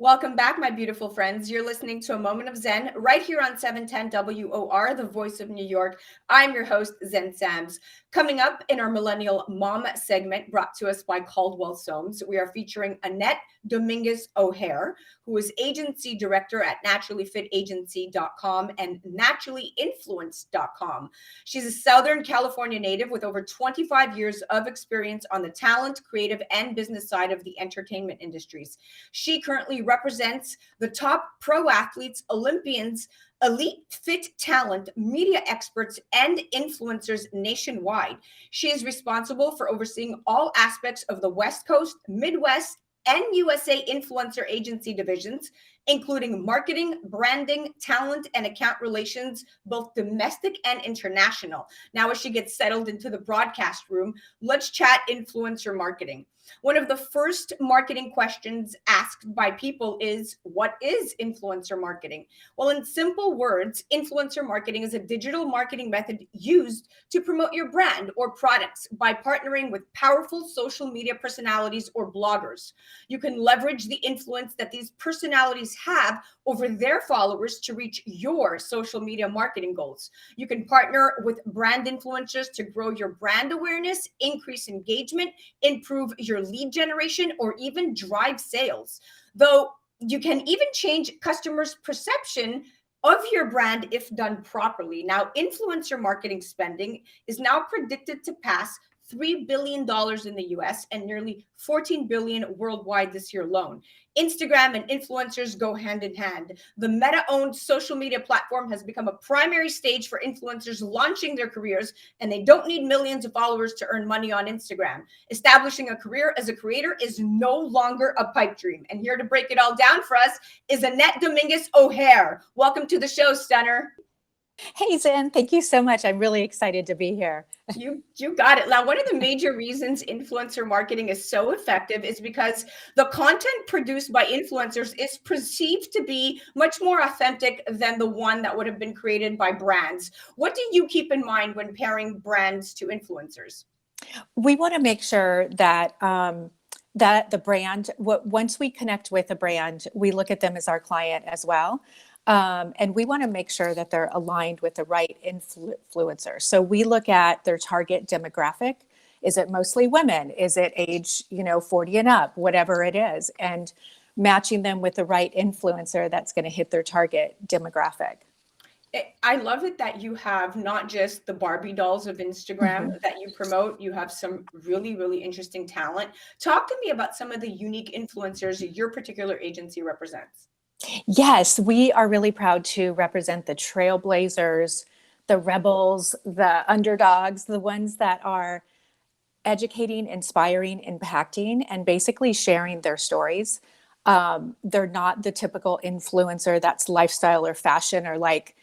Welcome back, my beautiful friends. You're listening to A Moment of Zen right here on 710 WOR, the voice of New York. I'm your host, Zen Sams. Coming up in our Millennial Mom segment brought to us by Caldwell Soames, we are featuring Annette Dominguez O'Hair, who is agency director at NaturallyFitAgency.com and NaturallyInfluenced.com. She's a Southern California native with over 25 years of experience on the talent, creative, and business side of the entertainment industries. She currently represents the top pro athletes, Olympians, elite fit talent, media experts, and influencers nationwide. She is responsible for overseeing all aspects of the West Coast, Midwest, and USA influencer agency divisions, including marketing, branding, talent, and account relations, both domestic and international. Now, as she gets settled into the broadcast room, let's chat influencer marketing. One of the first marketing questions asked by people is, what is influencer marketing? Well, in simple words, influencer marketing is a digital marketing method used to promote your brand or products by partnering with powerful social media personalities or bloggers. You can leverage the influence that these personalities have over their followers to reach your social media marketing goals. You can partner with brand influencers to grow your brand awareness, increase engagement, improve your lead generation, or even drive sales. Though you can even change customers' perception of your brand if done properly. Now, influencer marketing spending is now predicted to pass $3 billion in the US and nearly $14 billion worldwide this year alone. Instagram and influencers go hand in hand. The Meta-owned social media platform has become a primary stage for influencers launching their careers, and they don't need millions of followers to earn money on Instagram. Establishing a career as a creator is no longer a pipe dream. And here to break it all down for us is Annette Dominguez O'Hair. Welcome to the show, Stunner. Hey, Zen, thank you so much. I'm really excited to be here. You got it. Now, one of the major reasons influencer marketing is so effective is because the content produced by influencers is perceived to be much more authentic than the one that would have been created by brands. What do you keep in mind when pairing brands to influencers? We want to make sure that that the brand, once we connect with a brand, we look at them as our client as well. And we want to make sure that they're aligned with the right influencer. So we look at their target demographic. Is it mostly women? Is it age, 40 and up, whatever it is, and matching them with the right influencer that's going to hit their target demographic. I love it that you have not just the Barbie dolls of Instagram Mhm. that you promote, you have some really, really interesting talent. Talk to me about some of the unique influencers your particular agency represents. Yes, we are really proud to represent the trailblazers, the rebels, the underdogs, the ones that are educating, inspiring, impacting, and basically sharing their stories. They're not the typical influencer that's lifestyle or fashion or like,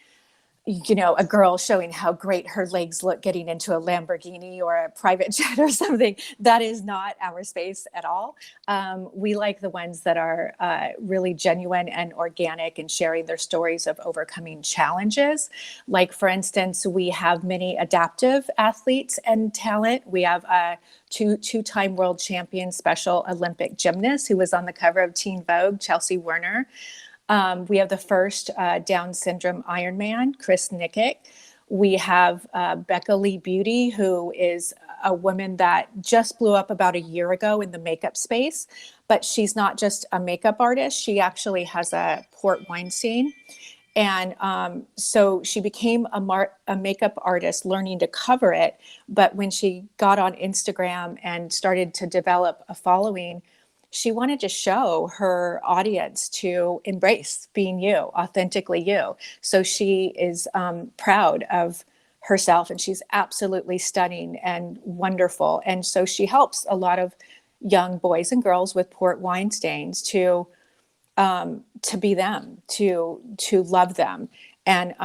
a girl showing how great her legs look getting into a Lamborghini or a private jet or something. That is not our space at all. We like the ones that are really genuine and organic and sharing their stories of overcoming challenges. Like, for instance, we have many adaptive athletes and talent. We have a two-time world champion Special Olympic gymnast who was on the cover of Teen Vogue, Chelsea Werner. We have the first Down syndrome Ironman, Chris Nikic. We have Becca Lee Beauty, who is a woman that just blew up about a year ago in the makeup space, but she's not just a makeup artist. She actually has a port wine scene. And so she became a makeup artist learning to cover it. But when she got on Instagram and started to develop a following, she wanted to show her audience to embrace being you, authentically you. So she is proud of herself, and she's absolutely stunning and wonderful. And so she helps a lot of young boys and girls with port wine stains to be them, to love them. And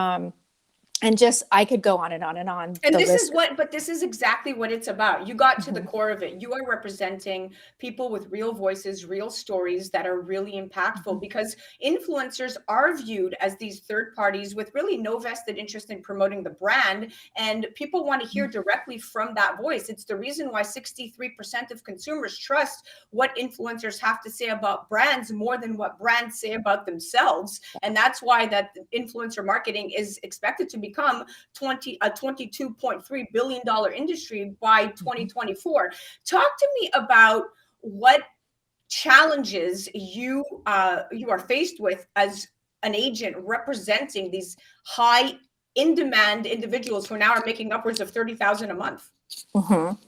And just, I could go on and on and on. And The this is list. but this is exactly what it's about. You got to the Mhm, core of it. You are representing people with real voices, real stories that are really impactful, mhm, because influencers are viewed as these third parties with really no vested interest in promoting the brand. And people want to hear mhm. directly from that voice. It's the reason why 63% of consumers trust what influencers have to say about brands more than what brands say about themselves. And that's why that influencer marketing is expected to become a $22.3 billion industry by Mhm. 2024. Talk to me about what challenges you are faced with as an agent representing these high in demand individuals who now are making upwards of 30,000 a month. Mhm.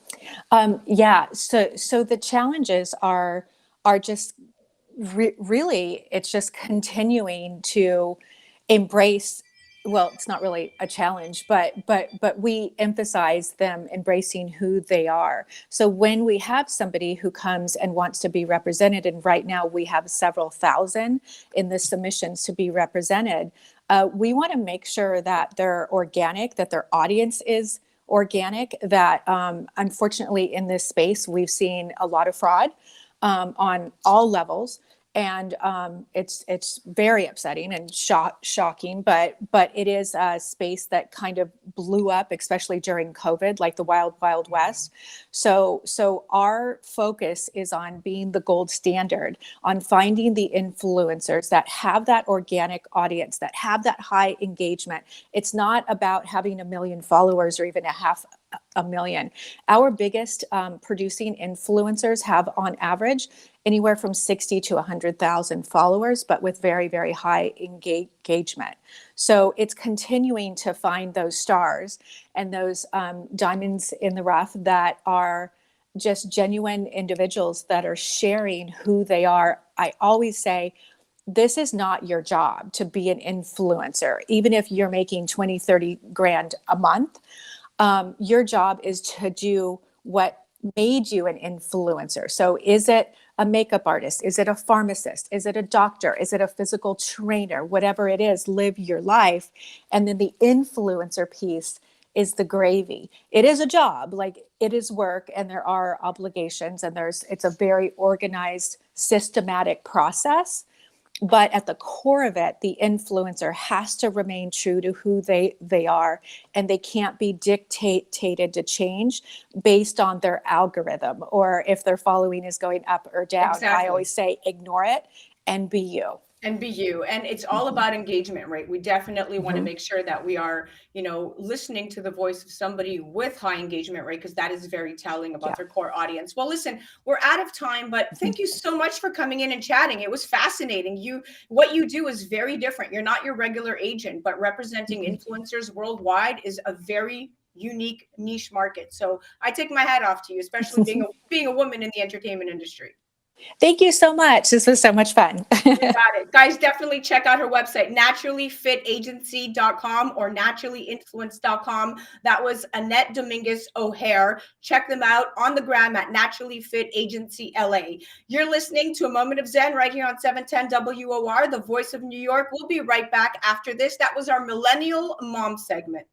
Yeah. So the challenges are just really, it's just continuing to embrace. Well, it's not really a challenge, but we emphasize them embracing who they are. So when we have somebody who comes and wants to be represented, and right now we have several thousand in the submissions to be represented, we want to make sure that they're organic, that their audience is organic, that unfortunately in this space we've seen a lot of fraud on all levels, and it's very upsetting and shocking. But it is a space that kind of blew up, especially during COVID, like the wild west. So our focus is on being the gold standard, on finding the influencers that have that organic audience, that have that high engagement. It's not about having 1 million followers or even a half a million. Our biggest producing influencers have, on average, anywhere from 60 to 100,000 followers, but with very, very high engagement. So it's continuing to find those stars and those diamonds in the rough that are just genuine individuals that are sharing who they are. I always say, this is not your job to be an influencer, even if you're making 20, 30 grand a month. Your job is to do what made you an influencer. So is it a makeup artist? Is it a pharmacist? Is it a doctor? Is it a physical trainer? Whatever it is, live your life. And then the influencer piece is the gravy. It is a job, like it is work, and there are obligations, and it's a very organized, systematic process. But at the core of it, the influencer has to remain true to who they are, and they can't be dictated to change based on their algorithm or if their following is going up or down. I Exactly. always say, ignore it and be you. And be you. And it's all Mhm, about engagement, right? We definitely want to mhm, make sure that we are, listening to the voice of somebody with high engagement rate, because that is very telling about yeah. their core audience. Well, listen, we're out of time, but Mhm, thank you so much for coming in and chatting. It was fascinating. What you do is very different. You're not your regular agent, but representing mhm. influencers worldwide is a very unique niche market. So I take my hat off to you, especially being a woman in the entertainment industry. Thank you so much. This was so much fun. You got it. Guys, definitely check out her website, naturallyfitagency.com or naturallyinfluenced.com. That was Annette Dominguez O'Hair. Check them out on the gram at NaturallyFitAgency LA. You're listening to A Moment of Zen right here on 710 WOR, the voice of New York. We'll be right back after this. That was our Millennial Mom segment.